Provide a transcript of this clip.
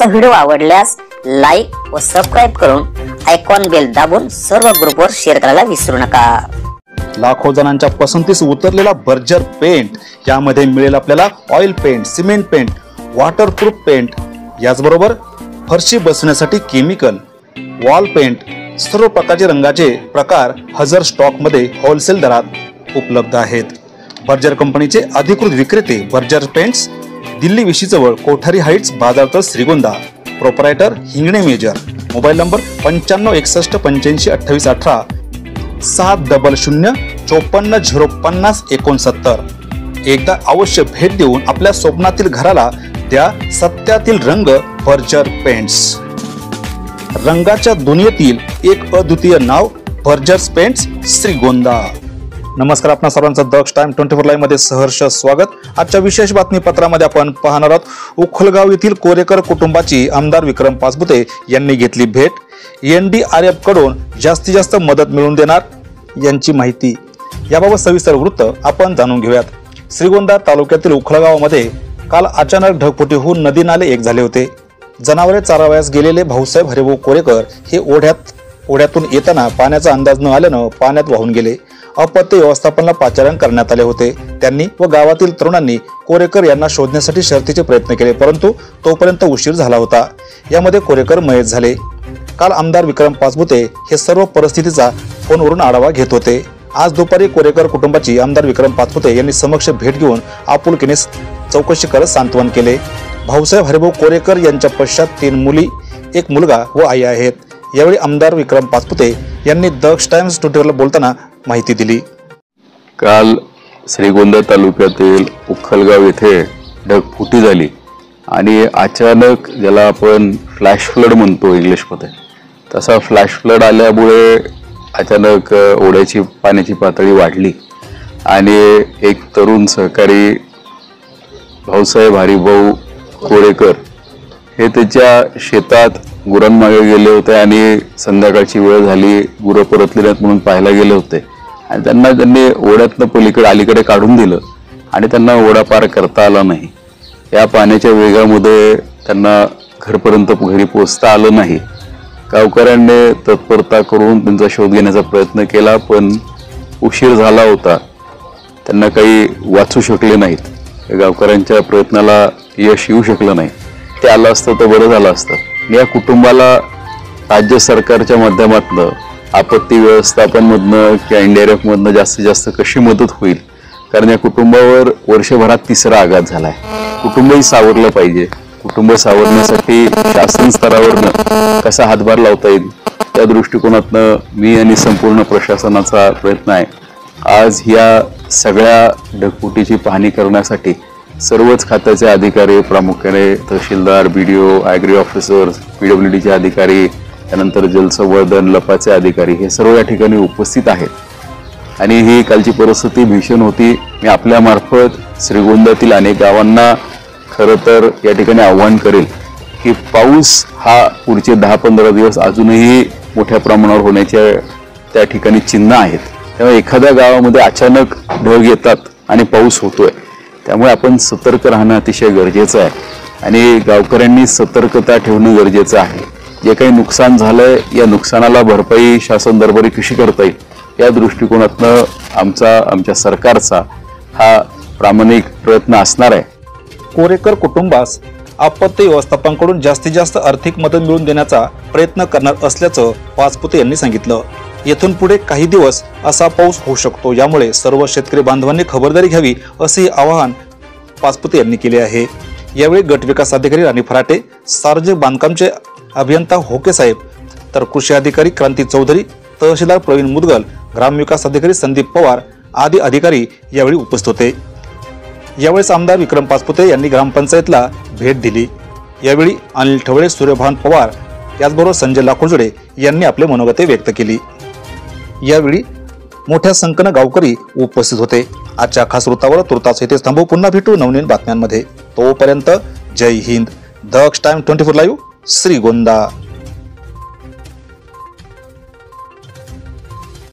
आजचा व्हिडिओ आवडल्यास लाईक व सबस्क्राइब करून आयकॉन बेल दाबून सर्व ग्रुपवर शेअर करायला विसरू नका। लाखो जणांच्या पसंतीस उतरलेला बर्जर पेंट, यामध्ये मिळेल आपल्याला oil paint, cement paint, waterproof paint, याचबरोबर फरशी बसवण्यासाठी केमिकल, वॉल पेंट, सर्व प्रकारचे रंगाचे प्रकार हजर स्टॉक मध्ये होलसेल दरात उपलब्ध आहेत। बर्जर कंपनीचे अधिकृत विक्रेते बर्जर पेंट्स, दिल्ली विशीजवळ कोठारी हाइट्स, बाजारतळ, Shrigonda. Proprietor Hingane major. Mobile number 9561852818 700545069। एकदा अवश्य भेट देऊन आपल्या स्वप्नातील घराला द्या सत्यातील रंग बर्जर पेंट्स। रंगाच्या दुनियेतील एक अद्वितीय नाव बर्जर पेंट्स, श्रीगोंदा। नमस्कार, आपणा सर्वांचं दक्ष टाइम 24 लाईव्ह मध्ये सहर्ष स्वागत। आजच्या विशेष बातमीपत्रामध्ये आपण पाहणार आहोत उखलगाव येथील कोरेकर कुटुंबाची आमदार विक्रम पाचपुते यांनी घेतली भेट। NDRF कडून जास्तीत जास्त मदत मिळवून देणार यांची माहिती। याबाबत सविस्तर वृत्त आपण जाणून घेऊयात। श्रीगोंदा तालुक्यातील उखलगावामध्ये काल अचानक ढगफुटी होऊन नदी नाले एक झाले होते। जनावरे चारावयास गेलेले भाऊसाहेब हरिभाऊ कोरेकर हे ओढ्यातून येताना पाण्याचा अंदाज न आल्यानं पाण्यात वाहून गेले। आपत्ती व्यवस्थापनाला पाचारण करण्यात आले होते। त्यांनी व गावातील तरुणांनी कोरेकर यांना शोधण्यासाठी शर्थीचे प्रयत्न केले, परंतु तोपर्यंत उशीर झाला होता। यामध्ये कोरेकर मयत झाले। काल आमदार विक्रम पाचपुते हे सर्व परिस्थितीचा फोनवरून आढावा घेत होते। आज दुपारी कोरेकर कुटुंबाची आमदार विक्रम पाचपुते यांनी समक्ष भेट घेऊन आपुलकीने चौकशी करत सांत्वन केले। भाऊसाहेब हरिभाऊ कोरेकर यांच्या पश्चात 3 मुली, 1 मुलगा व आई आहेत। यावेळी आमदार विक्रम पाचपुते यांनी दक्ष टाइम्स 24 बोलताना माहिती दिली। काल श्रीगोंदा तालुक्यातील उखलगाव येथे ढगफुटी झाली आणि अचानक ज्याला आपण फ्लॅश फ्लड म्हणतो इंग्लिशमध्ये, तसा फ्लॅश फ्लड आल्यामुळे अचानक ओढ्याची पाण्याची पातळी वाढली आणि एक तरुण सहकारी भाऊसाहेब हरिभाऊ कोरेकर हे त्याच्या शेतात गुरांमागे गेले होते आणि संध्याकाळची वेळ झाली, गुरं परतली नाहीत म्हणून पाहायला गेले होते आणि त्यांनी ओढ्यातनं पलीकडे अलीकडे काढून दिलं आणि त्यांना ओढा पार करता आला नाही। या पाण्याच्या वेगामध्ये त्यांना घरपर्यंत घरी पोहोचता आलं नाही। गावकऱ्यांनी तत्परता करून त्यांचा शोध घेण्याचा प्रयत्न केला, पण उशीर झाला होता, त्यांना काही वाचू शकले नाहीत। गावकऱ्यांच्या प्रयत्नाला यश येऊ शकलं नाही। ते आलं असतं तर बरं झालं असतं। या कुटुंबाला राज्य सरकारच्या माध्यमातून आपत्ती व्यवस्थापन मधनं किंवा NDRF मधनं जास्तीत जास्त कशी मदत होईल, कारण या कुटुंबावर वर्षभरात 3रा आघात झालाय। कुटुंबही सावरलं पाहिजे। कुटुंब सावरण्यासाठी शासन स्तरावरनं कसा हातभार लावता येईल त्या दृष्टिकोनातनं मी आणि संपूर्ण प्रशासनाचा प्रयत्न आहे। आज या सगळ्या ढगफुटीची पाहणी करण्यासाठी सर्वच खात्याचे अधिकारी, प्रामुख्याने तहसीलदार, BDO, ॲग्री ऑफिसर्स, PWDचे अधिकारी, त्यानंतर जलसंवर्धन, लपाचे अधिकारी हे सर्व या ठिकाणी उपस्थित आहेत। आणि ही कालची परिस्थिती भीषण होती। मी आपल्या मार्फत श्रीगोंद्यातील अनेक गावांना खरं तर या ठिकाणी आव्हान करेल की पाऊस हा पुढचे 10-15 दिवस अजूनही मोठ्या प्रमाणावर होण्याच्या त्या ठिकाणी चिन्ह आहेत। त्यामुळे एखाद्या गावामध्ये अचानक ढग येतात आणि पाऊस होतोय, त्यामुळे आपण सतर्क राहणं अतिशय गरजेचं आहे आणि गावकऱ्यांनी सतर्कता ठेवणं गरजेचं आहे। जे काही नुकसान झालंय या नुकसानाला भरपाई शासन दरबारी कशी करता येईल या दृष्टिकोनातनं आमच्या सरकारचा हा प्रामाणिक प्रयत्न असणार आहे। कोरेकर कुटुंबास आपत्ती व्यवस्थापनाकडून जास्तीत जास्त आर्थिक मदत मिळवून देण्याचा प्रयत्न करणार असल्याचं पाचपुते यांनी सांगितलं। येथून पुढे काही दिवस असा पाऊस होऊ शकतो, यामुळे सर्व शेतकरी बांधवांनी खबरदारी घ्यावी असे आवाहन पाचपुते यांनी केले आहे। यावेळी गट विकास अधिकारी राणी फराटे, सार्वजनिक बांधकामचे अभियंता होके साहेब, तर कृषी अधिकारी क्रांती चौधरी, तहसीलदार प्रवीण मुदगल, ग्रामविकास अधिकारी संदीप पवार आदी अधिकारी यावेळी उपस्थित होते। यावेळेस आमदार विक्रम पाचपुते यांनी ग्रामपंचायतला भेट दिली। यावेळी अनिल ठवळे, सूर्यभान पवार याचबरोबर संजय लाखोजडे यांनी आपले मनोगते व्यक्त केली। यावेळी मोठ्या संख्येने गावकरी उपस्थित होते। आजच्या खास वृत्तावर तुर्तास इथेच थांबू, पुन्हा भेटू नवनवीन बातम्यांमध्ये। तोपर्यंत जय हिंद। दक्ष टाइम 24 लाईव्ह, श्रीगोंदा।